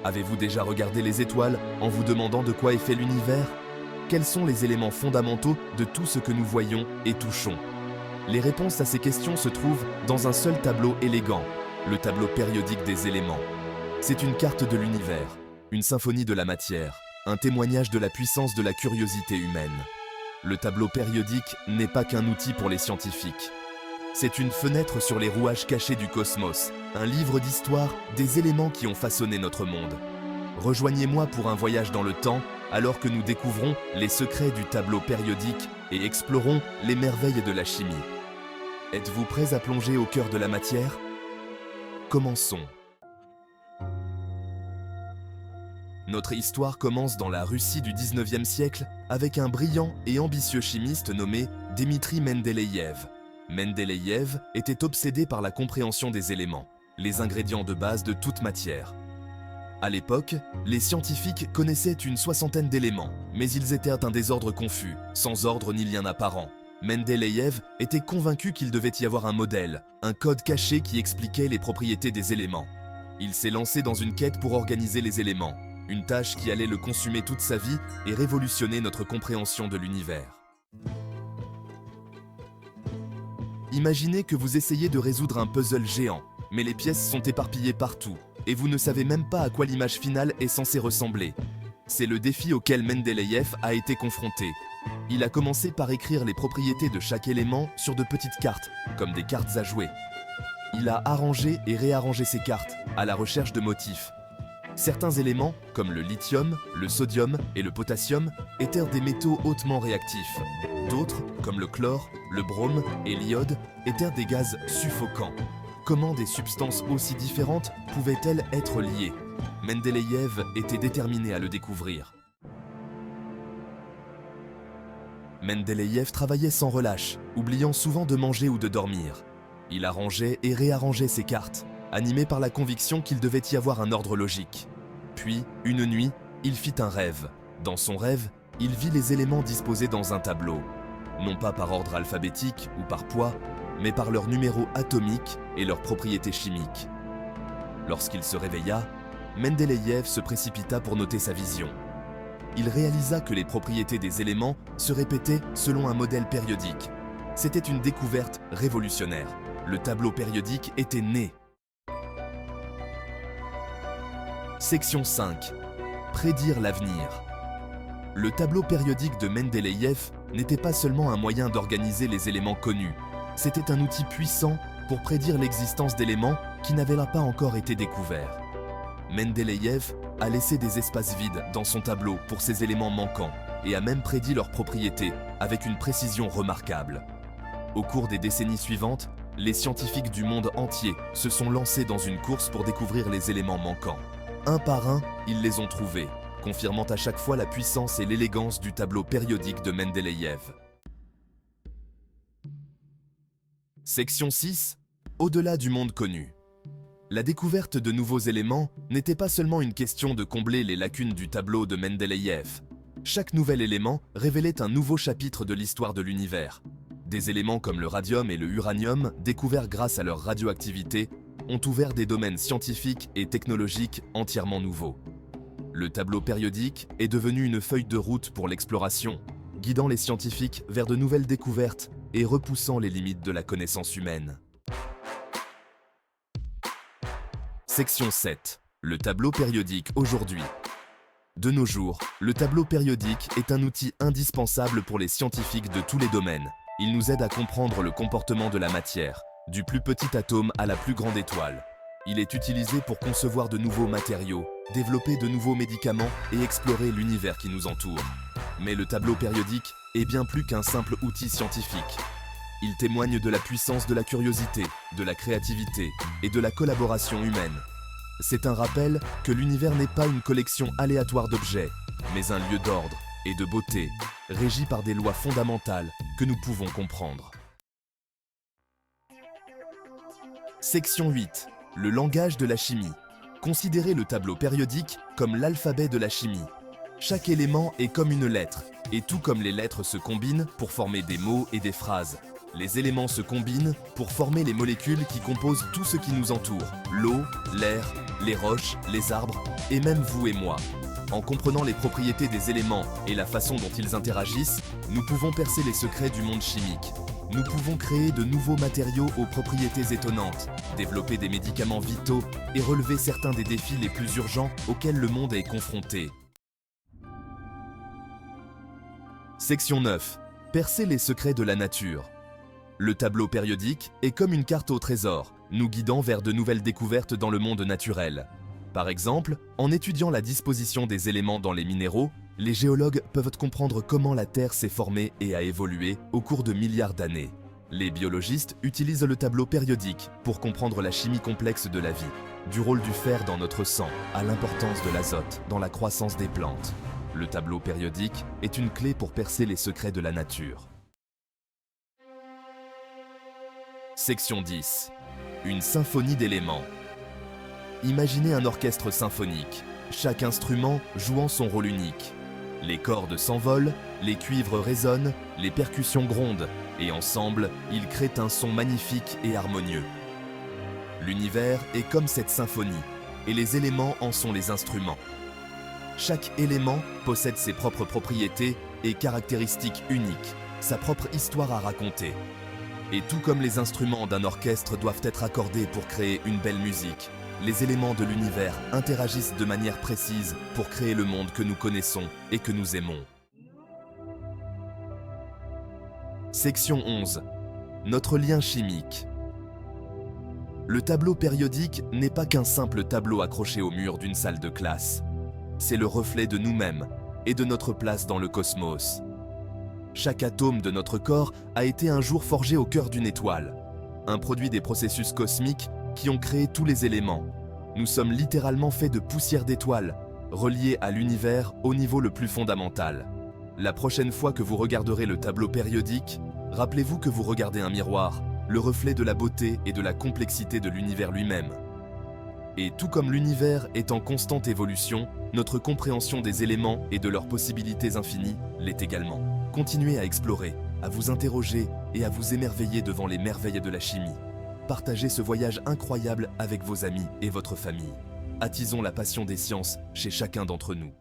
Avez-vous déjà regardé les étoiles en vous demandant de quoi est fait l'univers? Quels sont les éléments fondamentaux de tout ce que nous voyons et touchons? Les réponses à ces questions se trouvent dans un seul tableau élégant, le tableau périodique des éléments. C'est une carte de l'univers, une symphonie de la matière, un témoignage de la puissance de la curiosité humaine. Le tableau périodique n'est pas qu'un outil pour les scientifiques. C'est une fenêtre sur les rouages cachés du cosmos, un livre d'histoire des éléments qui ont façonné notre monde. Rejoignez-moi pour un voyage dans le temps, alors que nous découvrons les secrets du tableau périodique et explorons les merveilles de la chimie. Êtes-vous prêts à plonger au cœur de la matière? Commençons. Notre histoire commence dans la Russie du 19e siècle avec un brillant et ambitieux chimiste nommé Dmitri Mendeleïev. Mendeleïev était obsédé par la compréhension des éléments, les ingrédients de base de toute matière. À l'époque, les scientifiques connaissaient une soixantaine d'éléments, mais ils étaient un désordre confus, sans ordre ni lien apparent. Mendeleïev était convaincu qu'il devait y avoir un modèle, un code caché qui expliquait les propriétés des éléments. Il s'est lancé dans une quête pour organiser les éléments, une tâche qui allait le consumer toute sa vie et révolutionner notre compréhension de l'univers. Imaginez que vous essayez de résoudre un puzzle géant, mais les pièces sont éparpillées partout, et vous ne savez même pas à quoi l'image finale est censée ressembler. C'est le défi auquel Mendeleïev a été confronté. Il a commencé par écrire les propriétés de chaque élément sur de petites cartes, comme des cartes à jouer. Il a arrangé et réarrangé ces cartes, à la recherche de motifs. Certains éléments, comme le lithium, le sodium et le potassium, étaient des métaux hautement réactifs. D'autres, comme le chlore, le brome et l'iode, étaient des gaz suffocants. Comment des substances aussi différentes pouvaient-elles être liées? Mendeleïev était déterminé à le découvrir. Mendeleïev travaillait sans relâche, oubliant souvent de manger ou de dormir. Il arrangeait et réarrangeait ses cartes, animé par la conviction qu'il devait y avoir un ordre logique. Puis, une nuit, il fit un rêve. Dans son rêve, il vit les éléments disposés dans un tableau, non pas par ordre alphabétique ou par poids, mais par leurs numéros atomiques et leurs propriétés chimiques. Lorsqu'il se réveilla, Mendeleïev se précipita pour noter sa vision. Il réalisa que les propriétés des éléments se répétaient selon un modèle périodique. C'était une découverte révolutionnaire. Le tableau périodique était né. Section 5. Prédire l'avenir. Le tableau périodique de Mendeleïev n'était pas seulement un moyen d'organiser les éléments connus, c'était un outil puissant pour prédire l'existence d'éléments qui n'avaient pas encore été découverts. Mendeleïev a laissé des espaces vides dans son tableau pour ces éléments manquants et a même prédit leurs propriétés avec une précision remarquable. Au cours des décennies suivantes, les scientifiques du monde entier se sont lancés dans une course pour découvrir les éléments manquants. Un par un, ils les ont trouvés, confirmant à chaque fois la puissance et l'élégance du tableau périodique de Mendeleïev. Section 6. Au-delà du monde connu. La découverte de nouveaux éléments n'était pas seulement une question de combler les lacunes du tableau de Mendeleïev. Chaque nouvel élément révélait un nouveau chapitre de l'histoire de l'univers. Des éléments comme le radium et le uranium, découverts grâce à leur radioactivité, ont ouvert des domaines scientifiques et technologiques entièrement nouveaux. Le tableau périodique est devenu une feuille de route pour l'exploration, guidant les scientifiques vers de nouvelles découvertes et repoussant les limites de la connaissance humaine. Section 7. Le tableau périodique aujourd'hui. De nos jours, le tableau périodique est un outil indispensable pour les scientifiques de tous les domaines. Il nous aide à comprendre le comportement de la matière, du plus petit atome à la plus grande étoile. Il est utilisé pour concevoir de nouveaux matériaux, développer de nouveaux médicaments et explorer l'univers qui nous entoure. Mais le tableau périodique est bien plus qu'un simple outil scientifique. Il témoigne de la puissance de la curiosité, de la créativité et de la collaboration humaine. C'est un rappel que l'univers n'est pas une collection aléatoire d'objets, mais un lieu d'ordre et de beauté, régi par des lois fondamentales que nous pouvons comprendre. Section 8. Le langage de la chimie. Considérez le tableau périodique comme l'alphabet de la chimie. Chaque élément est comme une lettre, et tout comme les lettres se combinent pour former des mots et des phrases, Les éléments se combinent pour former les molécules qui composent tout ce qui nous entoure, l'eau, l'air, les roches, les arbres, et même vous et moi. En comprenant les propriétés des éléments et la façon dont ils interagissent, nous pouvons percer les secrets du monde chimique. Nous pouvons créer de nouveaux matériaux aux propriétés étonnantes, développer des médicaments vitaux et relever certains des défis les plus urgents auxquels le monde est confronté. Section 9. Percer les secrets de la nature. Le tableau périodique est comme une carte au trésor, nous guidant vers de nouvelles découvertes dans le monde naturel. Par exemple, en étudiant la disposition des éléments dans les minéraux, les géologues peuvent comprendre comment la Terre s'est formée et a évolué au cours de milliards d'années. Les biologistes utilisent le tableau périodique pour comprendre la chimie complexe de la vie, du rôle du fer dans notre sang à l'importance de l'azote dans la croissance des plantes. Le tableau périodique est une clé pour percer les secrets de la nature. Section 10. Une symphonie d'éléments. Imaginez un orchestre symphonique, chaque instrument jouant son rôle unique. Les cordes s'envolent, les cuivres résonnent, les percussions grondent, et ensemble, ils créent un son magnifique et harmonieux. L'univers est comme cette symphonie, et les éléments en sont les instruments. Chaque élément possède ses propres propriétés et caractéristiques uniques, sa propre histoire à raconter. Et tout comme les instruments d'un orchestre doivent être accordés pour créer une belle musique, les éléments de l'univers interagissent de manière précise pour créer le monde que nous connaissons et que nous aimons. Section 11. Notre lien chimique. Le tableau périodique n'est pas qu'un simple tableau accroché au mur d'une salle de classe. C'est le reflet de nous-mêmes et de notre place dans le cosmos. Chaque atome de notre corps a été un jour forgé au cœur d'une étoile, un produit des processus cosmiques qui ont créé tous les éléments. Nous sommes littéralement faits de poussière d'étoiles, reliés à l'univers au niveau le plus fondamental. La prochaine fois que vous regarderez le tableau périodique, rappelez-vous que vous regardez un miroir, le reflet de la beauté et de la complexité de l'univers lui-même. Et tout comme l'univers est en constante évolution, notre compréhension des éléments et de leurs possibilités infinies l'est également. Continuez à explorer, à vous interroger et à vous émerveiller devant les merveilles de la chimie. Partagez ce voyage incroyable avec vos amis et votre famille. Attisons la passion des sciences chez chacun d'entre nous.